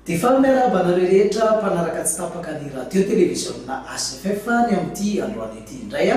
Tifal miarahaba nareo rehetra mpanaraka tsy tapaka ny radio televisionna ACFF ny amin'ity androany ity indray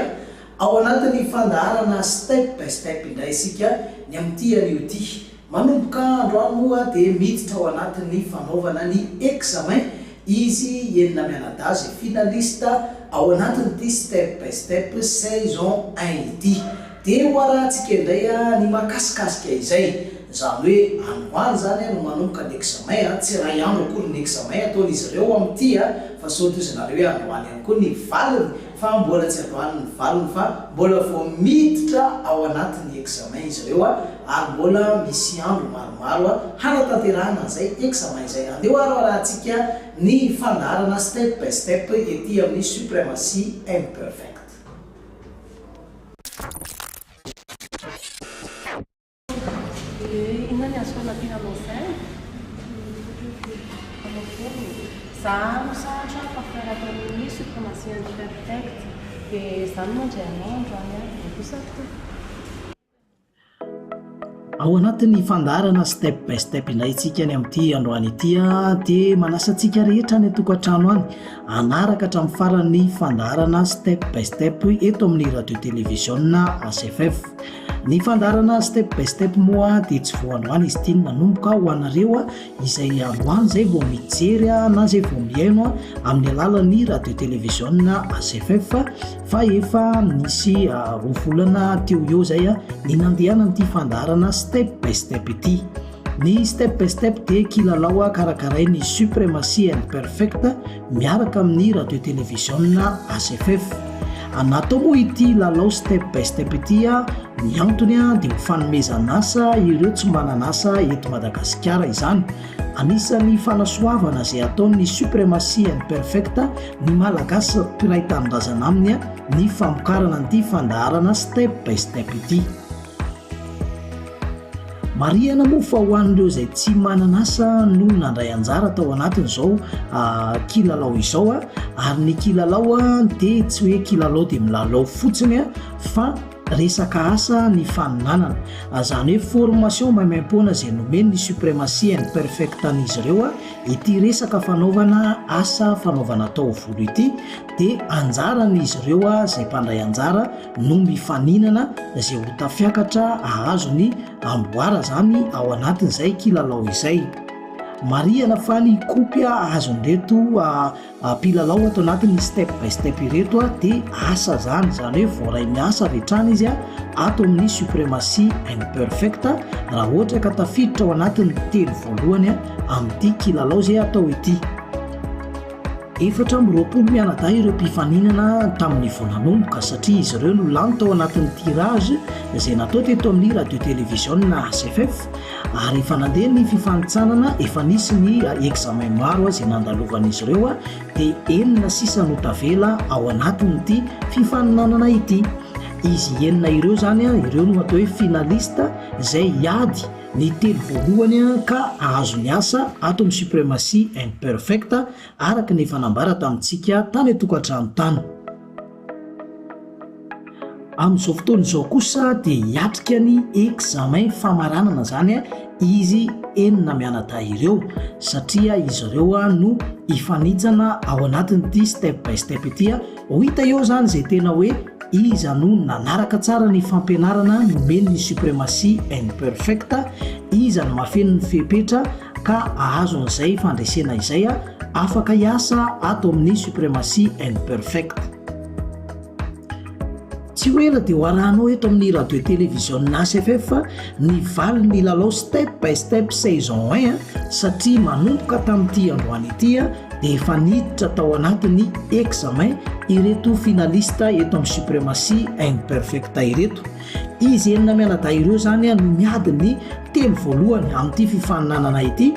ao anatin'ny fandaharana step by step indray isika ny amin'ity anio ity manomboka androany moa dia miditra ao anatin'ny fanaovana ny examen izy enina mianadazy finalista ao anatin'ity step by step saison 1 ity dia hoarantsika indray ny makasikasika izay zany hoe androany zany no manomboka ny examen tsy raha andro akory ny examen ataon'izy ireo amin'ity fa soto izy nareo hoe androany ihany koa ny valiny fa mbola tsy androany ny valiny fa mbola vao miditra ao anatin'ny examen izy ireo ary mbola misy andro maromaro hanatanterahana izay examen izay andeo arahantsika ny fandaharana step by step ety amin'ny supremacy imperfect. Inona ny azo fanampianao izay? Zaho misahatra mpafiaraka amin'ny supremacy imperfect dia izany mandray anao androany bosaka. Ao anatin'ny fandaharana step by step indray tsika ny amin'ity androany ity dia manasantsika rehetra ny atokantrano any anaraka hatramin'ny faran'ny fandaharana step by step eto amin'ny radio televisionna ACFF. Ny fandaharana step by step moa dia tsy vao androany izy ity manomboka ho anareo izay androany izay vao mijery na izay vao mihaino amin'ny alalan'ny radio televisionna ACFF fa efa misy roa volana teo eo izay ny nandehanan'ity fandaharana step by step ity. Ny step by step dia kilalao karakaray ny supremacy imperfect miaraka amin'ny radio televisionna ACFF. Natao moa ity lalao step by step ity ny antony dia ho fanomezana asa ireo tsy manana asa eto Madagasikara izany. Anisan'ny fanasoavana izay ataon'ny supremacy imperfect ny malagasy mpiray tanindrazana aminy ny famokarana an'ity fandaharana step by step ity. Mariana moa fa ho an'ireo izay tsy manana asa no nandray anjara tao anatin'izao kilalao izao ary ny kilalao dia tsy hoe kilalao dia milalao fotsiny fa resaka asa ny faninanana izany hoe formation maimaim-poana izay nomeny ny supremacy imperfect an'izy ireo ity resaka fanaovana asa fanaovana taovolo ity dia anjaran'izy ireo izay mpandray anjara no mifaninana izay ho tafiakatra ahazo ny amboara zany ao anatin'izay kilalao izay. Mariana fa ny kopy ahazon'ireto mpilalao ato anatin'ny step by step ireto dia asa zany hoe voaray miasa rehetrany izy ato amin'ny supremacy imperfect raha ohatra ka tafiditra ao anatin'ny telo voalohany amin'ity kilalao izay atao ity. 420 mianadahy ireo mpifaninana tamin'ny voananomboka satria izy ireo no lany tao anatin'ny tirage izay natao teto amin'ny radio televisionna ACFF ary efa nandeha ny fifanitsanana efa nisy ny examen maro izay nandalovan'izy ireo dia enina sisa no tavela ao anatin'ity fifaninanana ity. Izy enina ireo zany ireo no atao hoe finalista izay iady ny telo voalohany ka ahazo ny asa ato amin'ny supremacy imperfect araka ny fanambara tamintsika tany atokantrano tany. Amin'izao fotoana izao kosa dia hiatrika ny examen famaranana zany izy enina mianadahy ireo satria izy ireo no ifanitsana ao anatin'ity step by step ity ho hita eo zany izay tena hoe iza no nanaraka tsara ny fampianarana nomeny ny supremacy imperfect iza no mafeny ny fepetra ka ahazo n'izay fandresena izay afaka hiasa ato amin'ny supremacy imperfect. Tsy hoela dia hoarahanao eto amin'ny radio televisionna ACFF ny valiny lalao step by step saison 1 satria manomboka tamin'ity androany ity dia efa niditra tao anatin'ny examen ireto finalista eto amin'ny supremacy imperfect ireto. Izy enina mianadahy ireo zany no miady ny telo voalohany amin'ity fifaninanana ity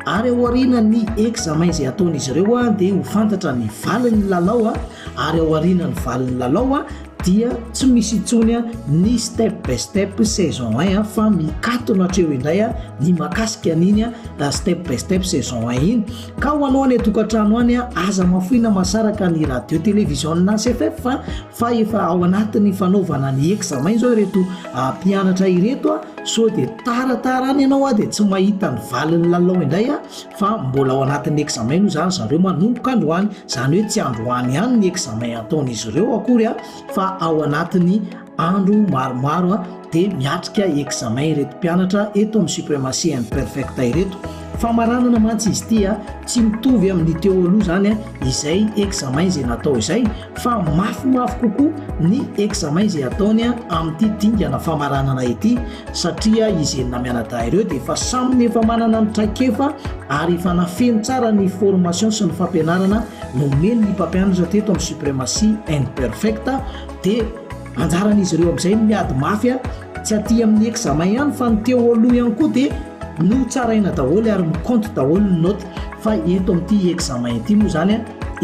ary ao aorian'ny examen izay ataon'izy ireo dia ho fantatra ny valiny lalao ary ao aorian'ny valiny lalao dia tsy misy intsony ny step by step saison 1 fa mikatona hatreo indray ny makasika an'iny step by step saison 1 iny ka ho anao any atokantrano any aza mafoina masaraka ny radio televisionna ACFF fa efa ao anatin'ny fanaovana ny examen zao ireto mpianatra ireto so dia taratarany ianao a dia tsy mahita ny valiny lalao indray a fa mbola ao anatin'ny examen no zany zareo manomboka androany, zany hoe tsy androany ihany ny examen ataon'izy ireo akory a fa ao anatin'ny andro maromaro a dia miatrika examen ireto mpianatra eto amin'ny suprematie imperfecta ireto. Famaranana mantsy izy ity a tsy mitovy amin'ny teo aloha zany a izay examen izay natao izay fa mafimafy kokoa ny examen izay ataony a amin'ity dingana famaranana ity satria izy enina mianadahy ireo dia efa saminy efa manana ny traikefa ary efa nafeno tsara ny formation sy ny fampianarana nomeny ny mpampianatra teto amin'ny suprematie imperfecta dia anjaran'izy ireo amin'izay miady mafy a tsy aty amin'ny examen ihany fa ny teo aloha ihany koa dia no tsaraina daholo ary miconte daholo ny note fa eto amin'ity examen ity moa zany a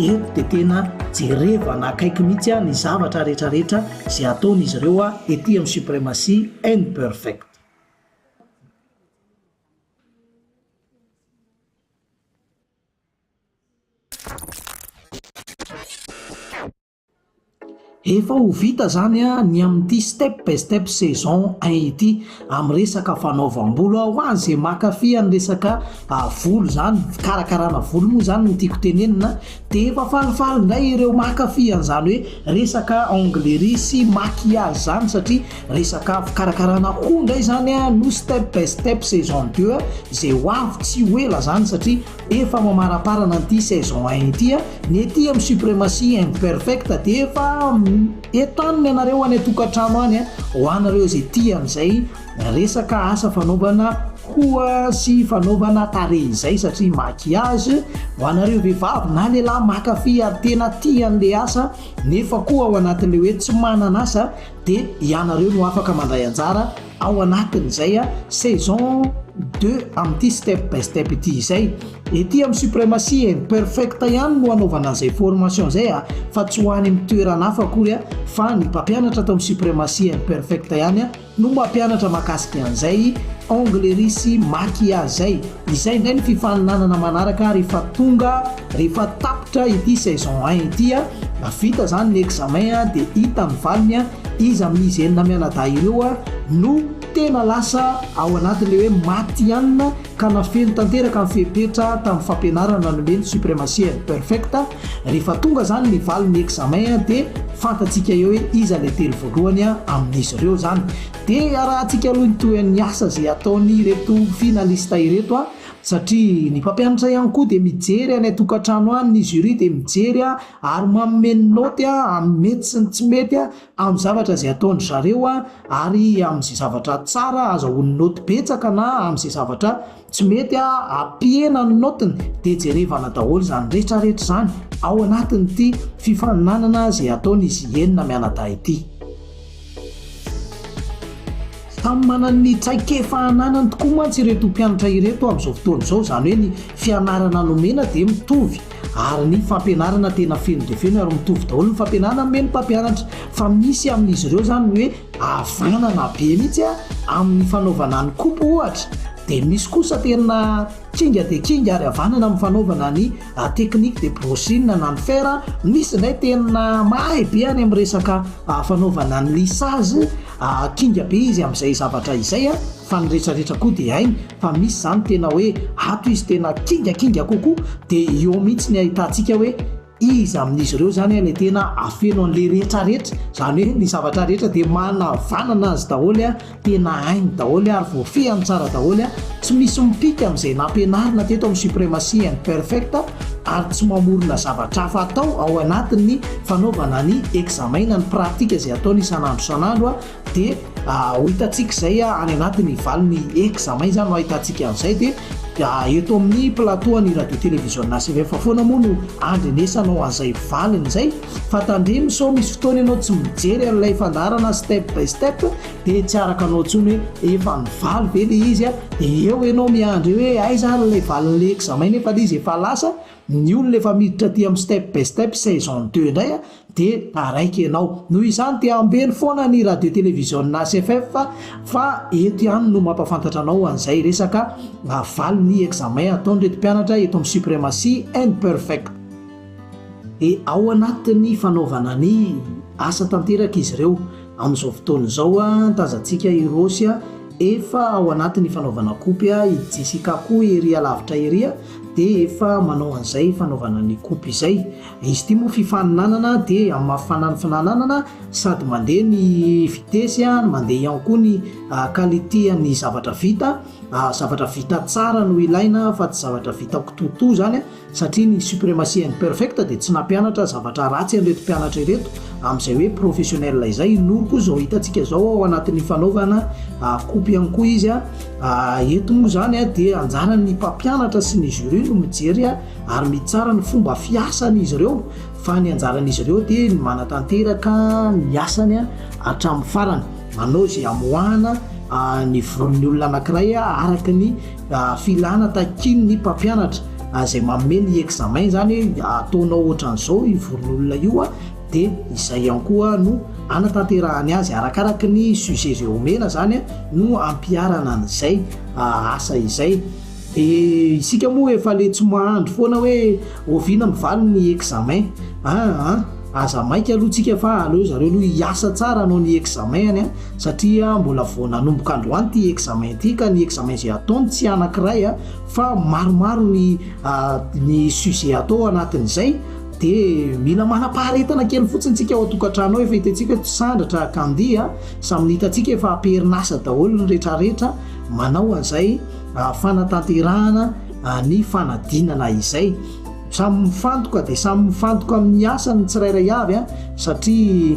eto dia tena jerevana akaiky mihitsy a ny zavatra rehetrarehetra izay ataon'izy ireo a ety amin'ny suprematie imperfecte. Efa ho vita zany a ny amin'ity step by step saison 1 ity amin'ny resaka fanaovam-bolo ho any izay mankafy ny resaka volo zany, fikarakarana volo moa zany no tiako tenenina dia efa falifaly indray ireo mankafy an'izany hoe resaka onglerie sy maquillage zany satria resaka fikarakarana hoho indray zany a no step by step saison 2 izay ho avy tsy ho ela zany satria efa mamaraparana an'ity saison 1 ity a ny ety amin'ny suprematie imperfecta dia efa etaniny ianareo any atokantrano any a ho anareo izay tia amin'izay resaka asa fanaovana hoha sy fanaovana tarehy izay satria maquillage ho anareo vehivavy na lehilahy mankafy ary tena tia an'le asa nefa koa ao anatin'le hoe tsy manana asa dia ianareo no afaka mandray anjara ao anatin'izay a saison 2 amin'ity step by step ity izay ety amin'ny suprematie imperfecta ihany no anaovana an'izay formation izay a fa tsy ho any amin'ny toerana hafa akory a fa ny mpampianatra atao amin'ny suprematie imperfecta ihany a no mampianatra mahakasika an'izay onglerie sy maquillage izay indray ny fifaninanana manaraka rehefa tapitra ity saison 1 ity a vita zany ny examen a dia hita ny valiny a izy amin'izy enina mianadahy ireo a no tena lasa ao anatin'le hoe maty ihanina ka nafeno tanteraka ny fepetra tamin'ny fampianarana nomeny suprematie imperfecta. Rehefa tonga zany ny valiny examen dia fantatsika eo hoe iza le telo voalohany a amin'izy ireo zany dia arahantsika aloha ny tohan'ny asa izay ataony ireto finalista ireto a satria ny mpampianatra ihany koa dia mijery any atokantrano any ny jury dia mijery a ary manome ny noty a amin'ny mety sy ny tsy mety a amin'ny zavatra izay ataony zareo a ary amin'izay zavatra tsara azahoany noty betsaka na amin'izay zavatra tsy mety a ampiena ny notiny dia jerevana daholo zany rehetrarehetra zany ao anatin'ity fifaninanana izay ataon'izy enina mianadahy ity. Samy manana ny traikefa ananany tokoa mantsy ireto mpianatra ireto amin'izao fotoana izao zany hoe ny fianarana nomena dia mitovy ary ny fampianarana tena feno dia feno ary mitovy daholo ny fampianarana nomeny mpampianatra fa misy amin'izy ireo zany hoe havanana be mihitsy a amin'ny fanaovana ny kopo ohatra dia misy kosa tena kinga dia kinga ary havanana amin'ny fanaovana ny technique de brochine na ny fer misy indray tena mahay be any amin'ny resaka fanaovana ny lissage kinga be izy amin'izay zavatra izay a fa ny rehetrarehetra koa dia hainy fa misy zany tena hoe ato izy tena kingakinga kokoa dia eo mihitsy ny ahitantsika hoe izy amin'izy ireo zany le tena afeno an'le rehetrarehetra zany hoe ny zavatra rehetra dia manavanana azy daholo a tena hainy daholo ary voafehany tsara daholo a tsy misy mipika amin'izay nampianarina teto amin'ny suprematie imperfecta ary tsy mamorona zavatra hafa atao ao anatin'ny fanaovana ny examen na ny pratika izay ataony isan'andro isan'andro a dia ho hitantsika izay a any anatin'ny valiny examen zany no ahitantsika an'izay dia eto amin'ny plateau ny radio télévision nationale fa foana moa no andrenesanao an'izay valiny izay fa tandremy so misy fotoana ianao tsy mijery an'ilay fandarana step by step dia tsy araka anao tsony hoe efa ny valy ve le izy a dia eo ianao miandry hoe aiza ilay valin'le examen nefa le izy efa lasa ny olona efa miditra aty amin'ny step by step saison 2 indray a dia taraiky ianao noho izany dia ambeny foana ny radio télévision CFF fa eto ihany no mampafantatra anao an'izay resaka valiny examen ataony reto mpianatra eto amin'ny suprematie imperfecte. Dia ao anatin'ny fanaovana ny asa tanteraka izy ireo amin'izao fotoana izao a tazantsika irosy a efa ao anatin'ny fanaovana kopy i Jessica koa ery lavitra ery dia efa manao an'izay fanaovana ny kopy izay. Izy ity moa fifaninanana dia amin'ny mahafananana sady mandeha ny vitesy mandeha ihany koa ny qualité ny zavatra vita tsara no ilaina fa tsy zavatra vita kitoto zany satria ny suprématie imperfecte dia tsy nampianatra zavatra ratsy an'ireto mpianatra ireto amin'izay hoe professionnel izay. Noroko zao hitantsika zao ao anatin'ny fanaovana kopy ihany koa izy eto moa zany dia anjaran'ny mpampianatra sy ny jury no mijery ary mitsara ny fomba fiasan'izy ireo fa ny anjaran'izy ireo dia ny manatanteraka ny asany hatramin'ny farany, manao izay amoahana ny volon'ny olona anankiray araka ny filana takiny ny mpampianatra izay manome ny examen zany ataonao ohatran'izao i volon'olona io dia izay ihany koa no anatanterahany azy arakaraka ny sujet zay omena zany no ampiarana an'izay asa izay. Dia isika moa efa le tsy mahandro foana hoe oviana mivaly ny examen aza maika aloha tsika fa aleo zareo aloha hiasa tsara anao ny examen satria mbola vao nanomboka androany ty examen ty ka ny examen zay ataony tsy anankiray fa maromaro ny sujet atao anatin'izay dia mila manam-paharetana kely fotsiny tsika ao atokantrano efa hitantsika sandratra kandia samy hitantsika efa amperinasa daholo ny rehetrarehetra manao an'izay fanatanterahana ny fanadinana izay. Samy mifantoka dia samy mifantoka amin'ny asany tsirairay avy satria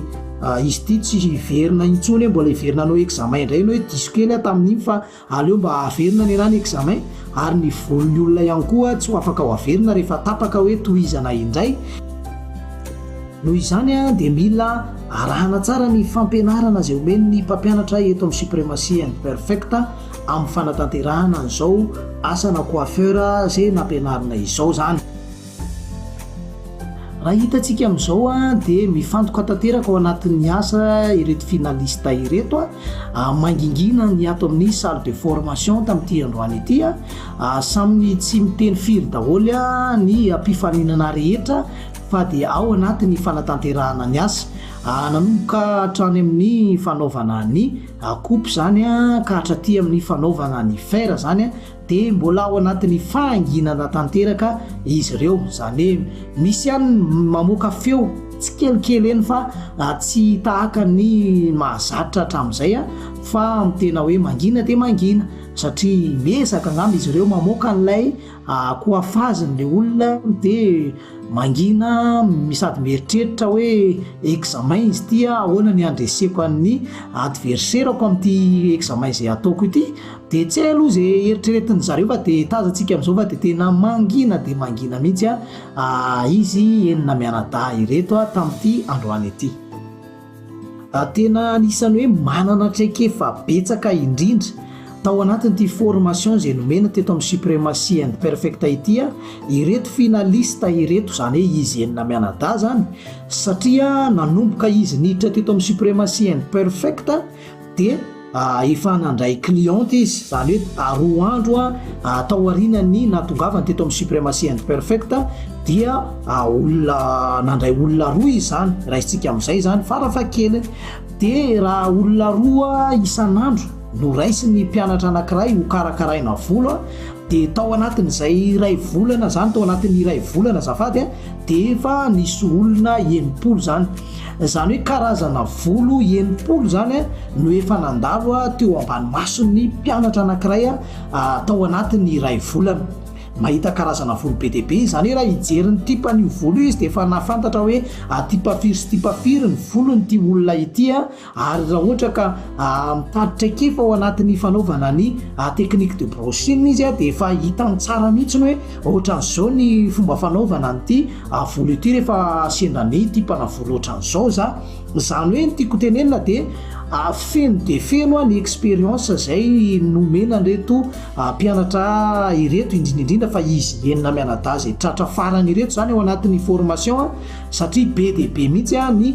izy ity tsy verina intsony hoe mbola hiverina anao examen indray no hoe diso kely tamin'iny fa aleo mba averina ny anany examen ary ny volon'ny olona ihany koa tsy ho afaka ho averina rehefa tapaka hoe tohizana indray. Noho izany dia mila arahana tsara ny fampianarana izay omen'ny mpampianatra eto amin'ny suprématie imperfecte amin'ny fanatanterahana an'izao asana coiffeur izay nampianarina izao zany. Raha hitantsika amin'izao dia mifantoka tanteraka ao anatin'ny asa ireto finalista ireto mangingina ny ato amin'ny salle de formation tamin'ity androany ity samy tsy miteny firy daholo ny ampifaninana rehetra fa dia ao anatin'ny fanatanterahana ny asa. Nanomboka hatrany amin'ny fanaovana ny kopy zany ka hatraty amin'ny fanaovana ny fer zany dia mbola ao anatin'ny fahanginana tanteraka izy ireo, zany hoe misy ihany mamoaka feo tsy kelikely eny fa tsy tahaka ny mahazatra hatramin'izay fa tena hoe mangina dia mangina satria mesaka angamba izy ireo mamoaka n'ilay koafaziny le olona dia mangina sady mieritreritra hoe examen izy ity ahoana ny andreseko amin'ny adversairako amin'ity examen izay ataoko ity dia tsy hay aloha izay eritreretin'ny zareo fa dia tazantsika amin'izao fa dia tena mangina dia mangina mihitsy izy enina mianadahy ireto tamin'ity androany ity. Tena anisan'ny hoe manana traikefa betsaka indrindra tao anatin'ity formation izay nomena teto amin'ny suprématie imperfecte ity ireto finalista ireto zany hoe izy enina mianadahy zany satria nanomboka izy niditra teto amin'ny suprématie imperfecte dia efa nandray cliente izy zany hoe roa andro tao aorianany natongavany teto amin'ny suprématie imperfecte dia olona nandray olona roa izy zany raisitsika amin'izay zany farafakely dia raha olona roa isan'andro no raisiny mpianatra anankiray ho karakaraina volo dia tao anatin'izay iray volana zany tao anatin'ny iray volana zafady dia efa nisy olona 90 zany hoe karazana volo 90 zany no efa nandalo teo ambany mason'ny mpianatra anankiray tao anatin'ny iray volana. Mahita karazana volo be dia be zany hoe raha hijeriny tipan'io volo izy dia efa nafantatra hoe tipafiry sy tipafiry ny volon'ity olona ity ary raha ohatra ka mitatitra kefa ao anatin'ny fanaovana ny technique de brushing izy dia efa hitany tsara mihitsy hoe ohatran'izao ny fomba fanaovana n'ity volo ity rehefa sendany tipana volo ohatran'izao zany hoe ny tiako tenenina dia feno dia feno ny expérience izay nomena an'ireto mpianatra ireto indrindraindrindra fa izy enina mianadahy izay tratra farany ireto zany ao anatin'ny formation satria be dia be mihitsy ny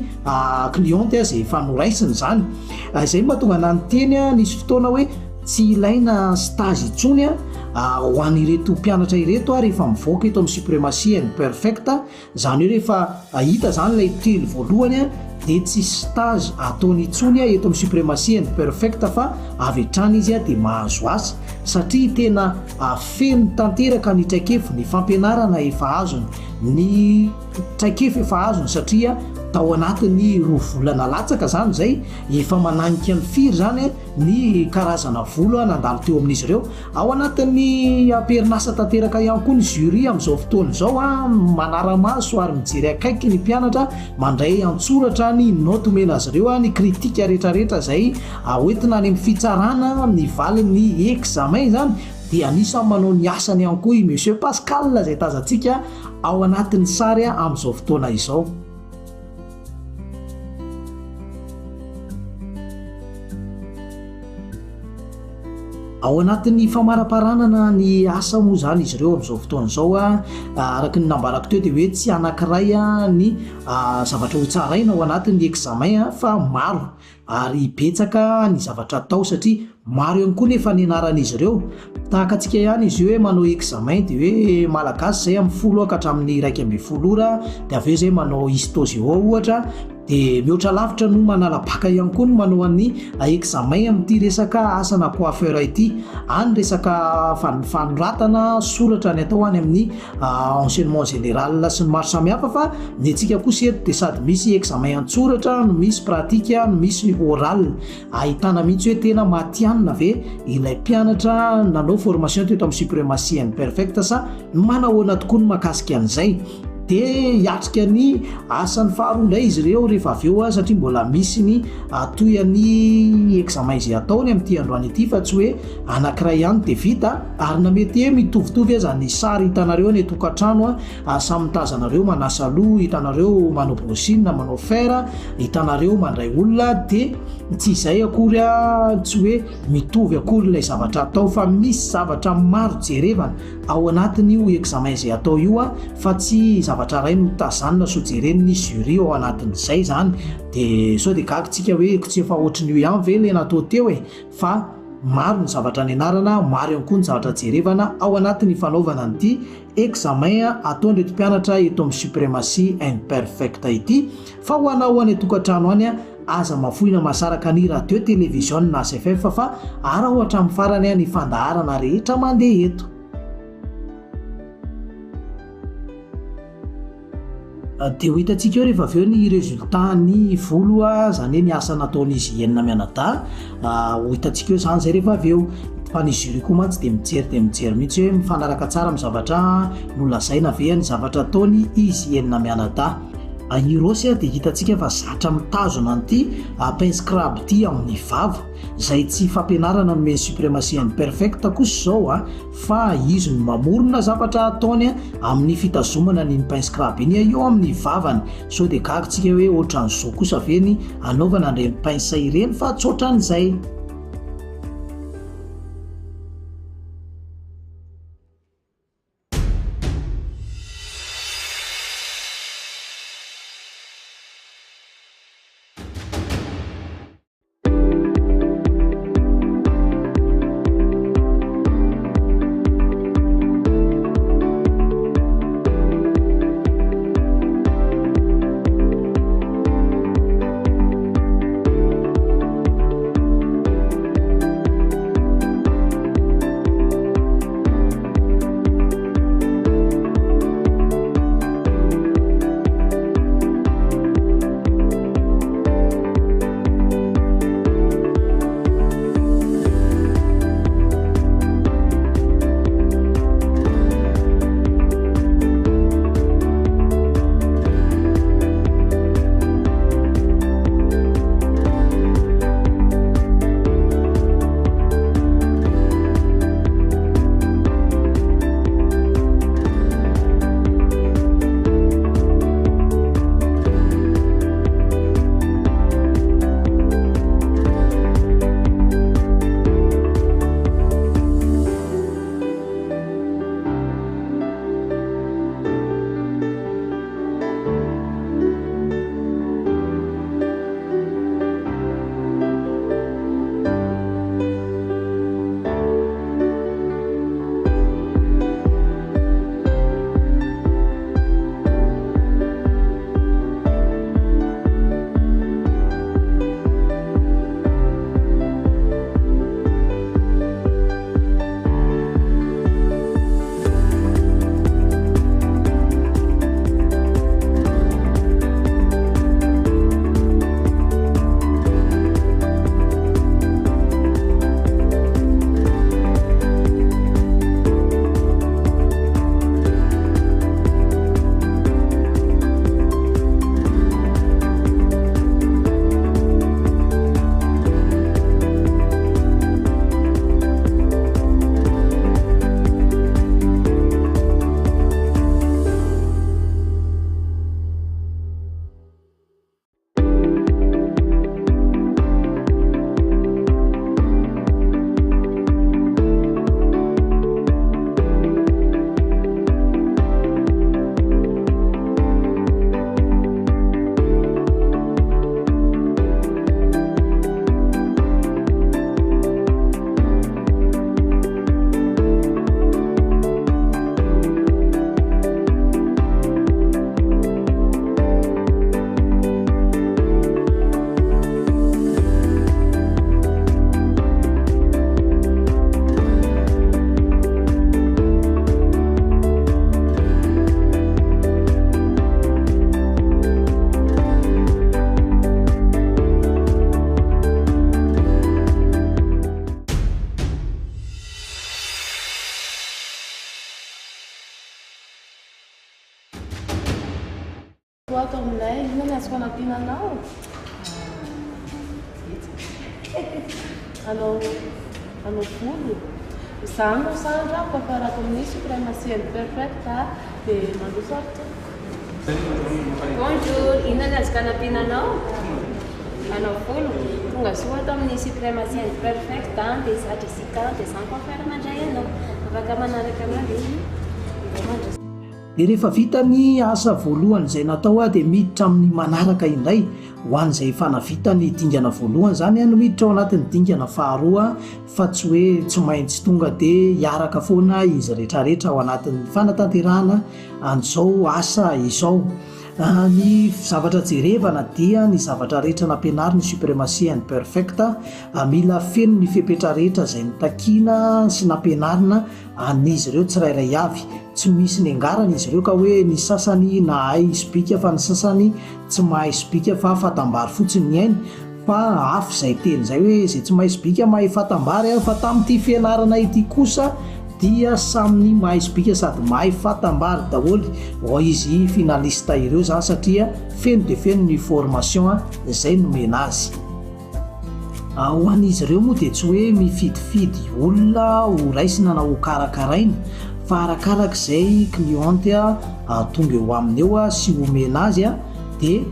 cliente izay efa noraisiny zany. Izay mahatonga nany teny nisy fotoana hoe tsy ilaina stage intsony ho an'ireto mpianatra ireto rehefa mivoaka eto amin'ny supremacie and perfecta, zany hoe rehefa hita zany ilay telo voalohany dia tsy stage ataony intsony eto amin'ny supremacie and perfecta fa avy hatrany izy dia mahazo asa, satria tena feno tanteraka ny traikefa, ny fampianarana efa azony, ny traikefa efa azony satria tao anatin'ny 2 volana latsaka zany zay efa mananika ny firy zany ny karazana volo nandalo teo amin'izy ireo, ao anatin'ny amperinasa tanteraka ihany koa ny jury amin'izao fotoana izao manara-maso ary mijery akaiky ny mpianatra mandray antsoratra ny note omena azy ireo ny kritika rehetrarehetra zay hoentina any amin'ny fitsarana ny valin'ny examen zany, dia anisany manao ny asany ihany koa i monsieur Pascal zay tazantsika ao anatin'ny sary amin'izao fotoana izao. Ao anatin'ny famaraparanana ny asa moa zany izy ireo amin'izao fotoana izao araka ny nambarako teo dia hoe tsy anankiray ny zavatra ho tsaraina ao anatin'ny examen fa maro ary betsaka ny zavatra atao satria maro ihany koa nefa ny anaran'izy ireo, tahaka antsika ihany izy hoe manao examen dia hoe malagasy zay amin'ny 10 ka hatramin'ny 1.20 ora, dia avy eo zay manao histogeo ohatra, dia mihoatra lavitra no manala-baka ihany koa no manao an'ny examen amin'ity resaka asana coiffeur ity, any resaka fanoratana soratra ny atao any amin'ny enseignement général sy ny maro samihafa, fa ny antsika kosa eto dia sady misy examen an-tsoratra no misy pratique no misy oral, ahitana mihitsy hoe tena matianina ve ilay mpianatra nanao formation teto amin'ny supremacie and perfecta sa manahoana tokoa no mahakasika an'izay, dia hiatrika ny asany faharoa indray izy ireo rehefa avy eo satria mbola misy ny toyany examen izay ataony amin'ity androany ity fa tsy hoe anankiray ihany dia vita, ary na mety hoe mitovitovy aza ny sary hitanareo ny tokantrano samy tazanareo manasa loha, hitanareo manao brosine manao fer, hitanareo mandray olona, dia tsy izay akory tsy hoe mitovy akory ilay zavatra atao fa misy zavatra maro jerevana ao anatin'io examen izay atao io fa tsy zavatra ray no tazanina so jeren'ny jury ao anatin'izay zany, dia sao dia gagitsika hoe tsy efa ohatrin'io ihany ve le natao teo fa maro ny zavatra ny anarana, maro ihany koa ny zavatra jerevana ao anatin'ny fanaovana an'ity examen ataon'ireto mpianatra eto amin'ny supremacie and perfecta ity, fa ho anao any tokantrano any aza mafoina masaraka ny radio television na SFF fa ara ohatra amin'ny farany ny fandaharana rehetra mandeha eto. Dia ho hitantsika eo rehefa avy eo ny résultat ny volo zany hoe ny asa nataon'izy enina mianadahy, ho hitantsika eo zany zay rehefa avy eo, fa ny jury koa mantsy dia mijery mihitsy hoe mifanaraka tsara amin'ny zavatra nolazaina ve ny zavatra ataony izy enina mianadahy. Irosy dia hitantsika fa zatra mitazona an'ity pince crabe ity amin'ny vava izay tsy fampianarana nomeny supremacie and perfecta kosa izao fa izy no mamorona zavatra ataony amin'ny fitazomana ny pince crabe iny eo amin'ny vavany, sao dia gagitsika hoe ohatran'izao kosa ve ny anaovana ireny pince ireny fa tsy ohatran'izay. inona ny azoko anampiananao? Anao volo. Izany no Sandra comparé amin'ny suprématie perfecte dia mandroso arto. Bonjour, inona ny azoko anampiananao? Anao volo. Tonga soa ato amin'ny suprématie perfecte dia zatra isika dia izany coiffeur mandray ianao. Afaka manaraka an'azy. Dia rehefa vita ny asa voalohany izay natao dia miditra amin'ny manaraka indray ho an'izay efa navita ny dingana voalohany zany no miditra ao anatin'ny dingana faharoa fa tsy hoe tsy maintsy tonga dia hiaraka foana izy rehetrarehetra ao anatin'ny fanatanterahana an'izao asa izao. Ny zavatra jerevana dia ny zavatra rehetra nampianary ny suprématie perfecte mila feno ny fepetra rehetra izay nitakina sy nampianarina an'izy ireo tsirairay avy. Tsy misy ny angarana izy ireo ka hoe ny sasany nahay isbika fa ny sasany tsy mahay isbika fa fatambary fotsiny ny ainy fa afy izay teny izay hoe izay tsy mahay isbika mahay fatambary fa tamin'ity fianarana ity kosa dia samyny mahay isbika sady mahay fatambary daholo ho izy finalista ireo zany satria feno dia feno ny formation izay nomena azy. Ho an'izy ireo moa dia tsy hoe mifidifidy olona ho raisina na ho karakaraina fa arakaraka izay cliente tonga eo aminy eo sy omena azy dia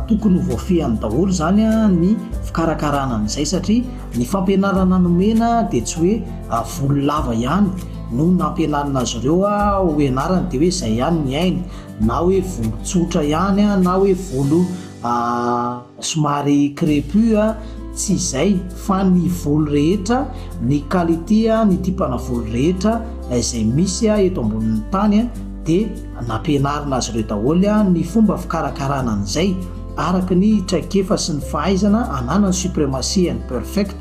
tokony ho voafehany daholo zany ny fikarakarana an'izay satria ny fampianarana nomena dia tsy hoe volo lava ihany no nampianarana azy ireo ho ianarana dia hoe izay ihany ny ainy na hoe volo tsotra ihany na hoe volo somary crépus tsy izay fa ny volo rehetra ny qualité ny tipana volo rehetra izay misy eto ambonin'ny tany dia nampianarina azy ireo daholo ny fomba fikarakarana an'izay araka ny traikefa sy ny fahaizana anana ny suprématie perfecte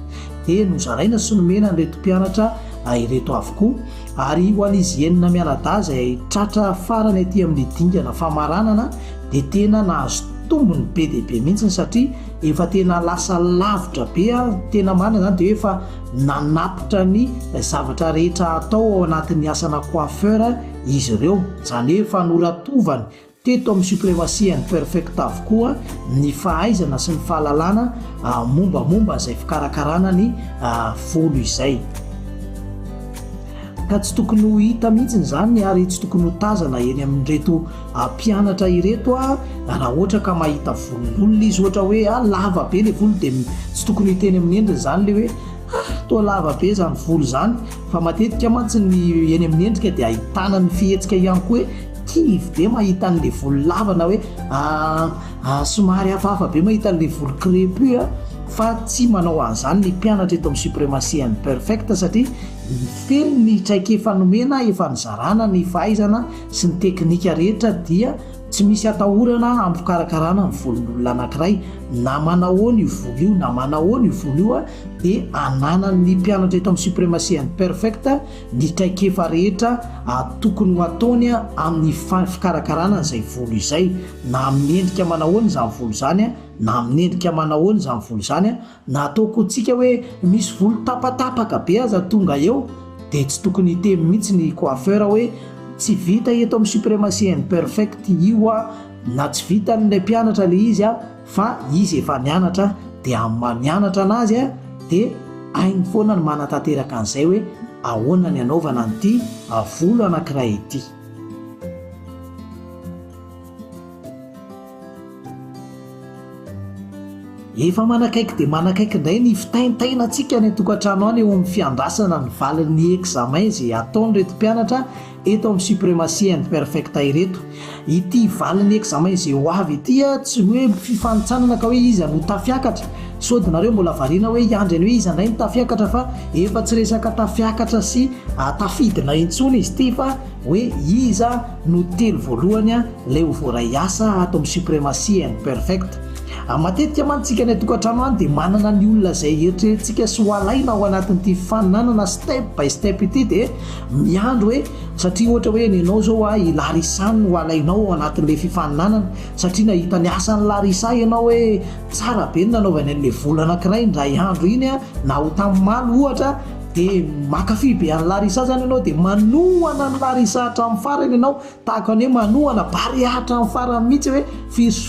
dia nozaraina sy nomena nyreto mpianatra ireto avokoa. Ary ho an'izy enina mianadahy izay tratra farany aty amin'ny dingana famaranana dia tena nahazo tombony be dia be mihitsiny satria efa tena lasa lavitra be tena marina zany dia efa nanapitra ny zavatra rehetra atao ao anatin'ny asana coiffeur izy ireo zany hoe fanoratovany teto amin'ny suprématie perfecte avokoa ny fahaizana sy ny fahalalana mombamomba izay fikarakarana ny volo izay. Ka tsy tokony ho hita mihitsiny zany ary tsy tokony ho tazana eny amin'ireto mpianatra ireto raha ohatra ka mahita volon'olona izy ohatra hoe lava be ilay volo dia tsy tokony hiteny amin'ny endriny zany le hoe toa lava be zany volo zany fa matetika mantsy ny eny amin'ny endrika dia ahitana ny fihetsika ihany koa hoe kivy be mahita an'ilay volo lava na hoe somary hafahafa be mahita an'ilay volo crépus fa tsy manao an'izany ny mpianatra eto amin'ny suprématie perfecte satria feno ny traikefa nomena efa nizarana ny fahaizana sy ny teknika rehetra dia tsy misy atahorana amin'ny fikarakarana ny volon'olona anankiray na manahoana io volo io na manahoana io volo io dia ananany mpianatra eto amin'ny suprématie perfecte ny traikefa rehetra tokony ho ataony amin'ny fikarakarana izay volo izay na amin'ny endrika manahoana izany volo zany na amin'ny endrika manahoana izany volo zany na ataoko tsika hoe misy volo tapatapaka be aza tonga eo dia tsy tokony hiteny mihitsy ny coiffeur hoe tsy vita eto amin'ny suprématie perfecte io na tsy vita n'ilay mpianatra le izy fa izy efa nianatra dia amin'ny nianatra anazy dia hainy foana ny manatanteraka an'izay hoe ahoana ny anaovana an'ity volo anankiray ity. Efa manakaiky dia manakaiky indray ny fitaintainantsika ny tokantrano any eo amin'ny fiandrasana ny valin'ny examen izay ataon'ireto mpianatra eto amin'ny suprématie perfecte ireto. Ity valin'ny examen izay ho avy ity tsy hoe fifanitsanana ka hoe iza no tafiakatra sody nareo mbola variana hoe iandreny hoe iza indray ny tafiakatra fa efa tsy resaka tafiakatra sy tafidina intsony izy ity fa hoe iza no telo voalohany ilay ho voaray asa ato amin'ny suprématie perfecte. Matetika mantsika ny tokantrano any dia manana ny olona izay eritreretintsika sy ho alaina ao anatin'ity fananana step by step ity dia miandro hoe satria ohatra hoe nenao zao ilarisany ho alainao ao anatin'ilay fifaninanana satria nahita ny asan'ny larisa ianao hoe tsara be ny nanaovany an'ilay vola anankiray ndray andro iny na ho tamin'ny malo ohatra dia makafy be any Larissa zany ianao dia manohana ny Larissa hatramin'ny farany ianao, tahaka ny hoe manohana Barea hatramin'ny farany mihitsy hoe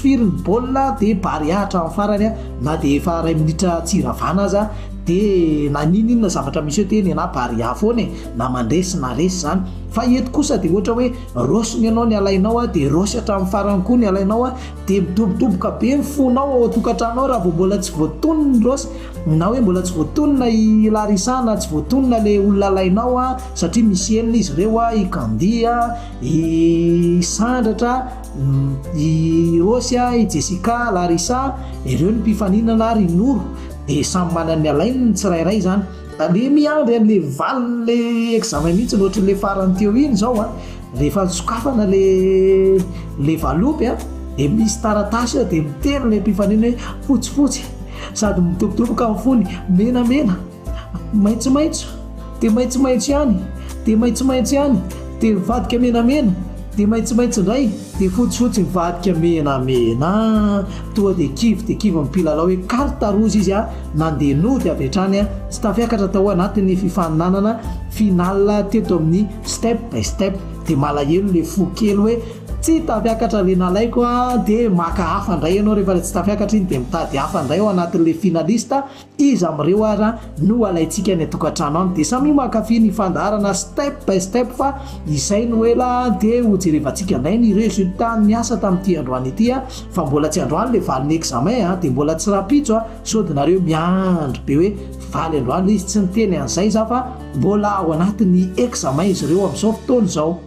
firy baolina dia Barea hatramin'ny farany na dia efa 2 minitra tsiravana aza dia na ninona zavatra misy eo teny na Barea foana na mandresy na resy zany. Fa eto kosa dia ohatra hoe rosiny ianao ny alainao dia rosy hatramin'ny farany koa ny alainao dia mitobotoboka be ny fonao ao an-tokantranao raha vao mbola tsy voatonona ny rosy na hoe mbola tsy voatonona i Larissa na tsy voatonona le olona alainao satria misy enina izy ireo i Candy i Sandratra i Rosy i Jessica Larissa ireo ny mpifaninana Rinoro dia samy manana ny alainy ny tsirairay zany. Le miandry an'le valy le examen mihitsy ohatra le farany teo iny zao rehefa sokafana le valopy dia misy taratasy dia miteny le mpifanina hoe fotsifotsy sady mitobotoboka amin'ny fony menamena maitsomaitso dia maitsomaitso ihany dia maitsomaitso ihany dia mivadika menamena dia maitsomaitso indray dia fotsifotsy mivadika menamena toa dia kivy mpilalao hoe carte rouge izy nandeha nody avy hatrany tsy tafiakatra tao anatin'ny fifaninanana final teto amin'ny step by step dia malahelo le fo kely hoe tsy tafiakatra le nalaiko dia maka hafa indray ianao rehefa tsy tafiakatra iny dia mitady hafa indray ao anatin'le finalista izy amin'ireo no alaintsika ny atokantrano any dia samy mankafy ny fandaharana step by step fa izay no ela dia hojerevantsika indray ny résultat ny asa tamin'ity androany ity fa mbola tsy androany le valin'ny examen dia mbola tsy rapitso sodinareo miandry be hoe valy androany izy tsy niteny an'izay za fa mbola ao anatin'ny examen izy ireo amin'izao fotoana izao.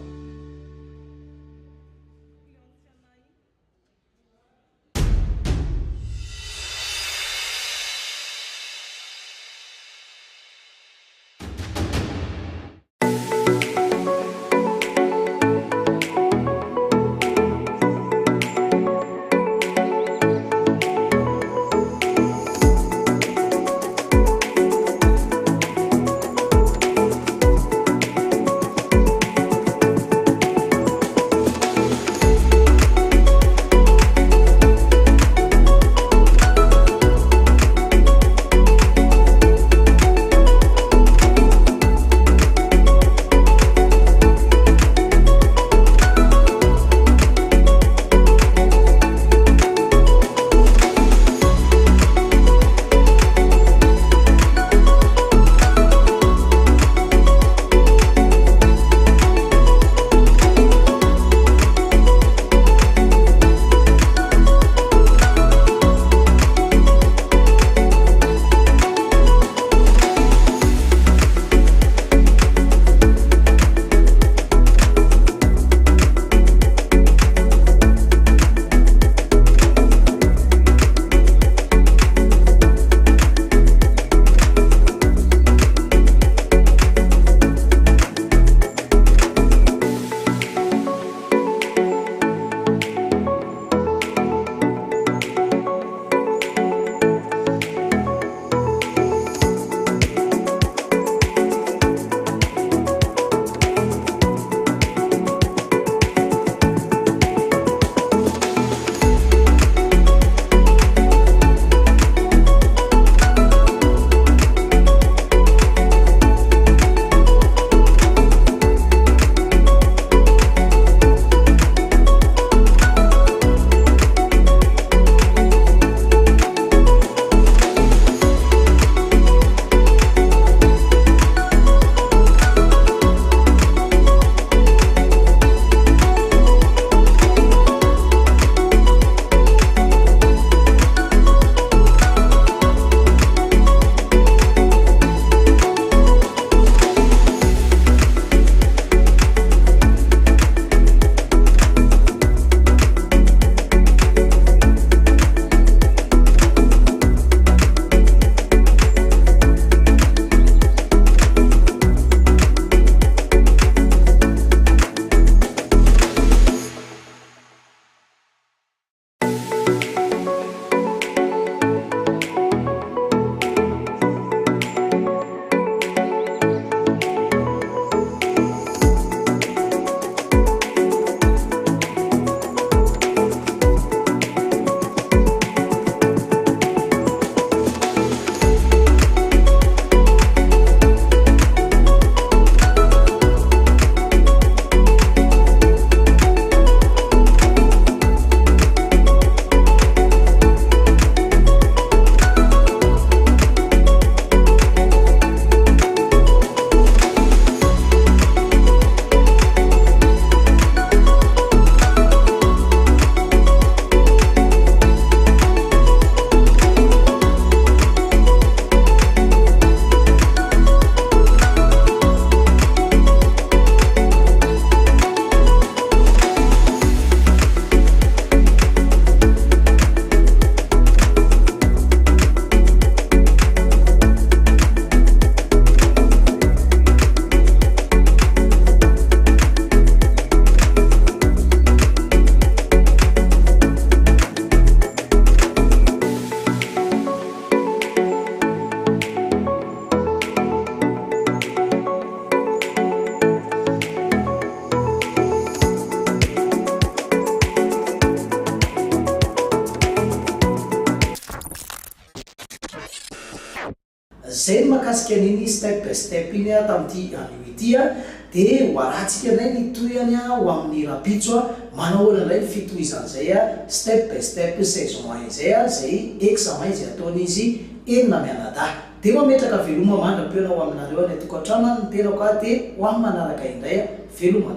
zay makasika niny step by step iny tamin'ity anio ity dia hoarantsika nay nitoyany ho amin'ny rapitso manao olan'ilay fitohizan'izay step by step saison zay zay examen zay ataon'izy enina mianada dia mametraka veloma mandrapeo na ho aminareo any atokantrano ny tenako dia ho amin'ny manaraka indray veloma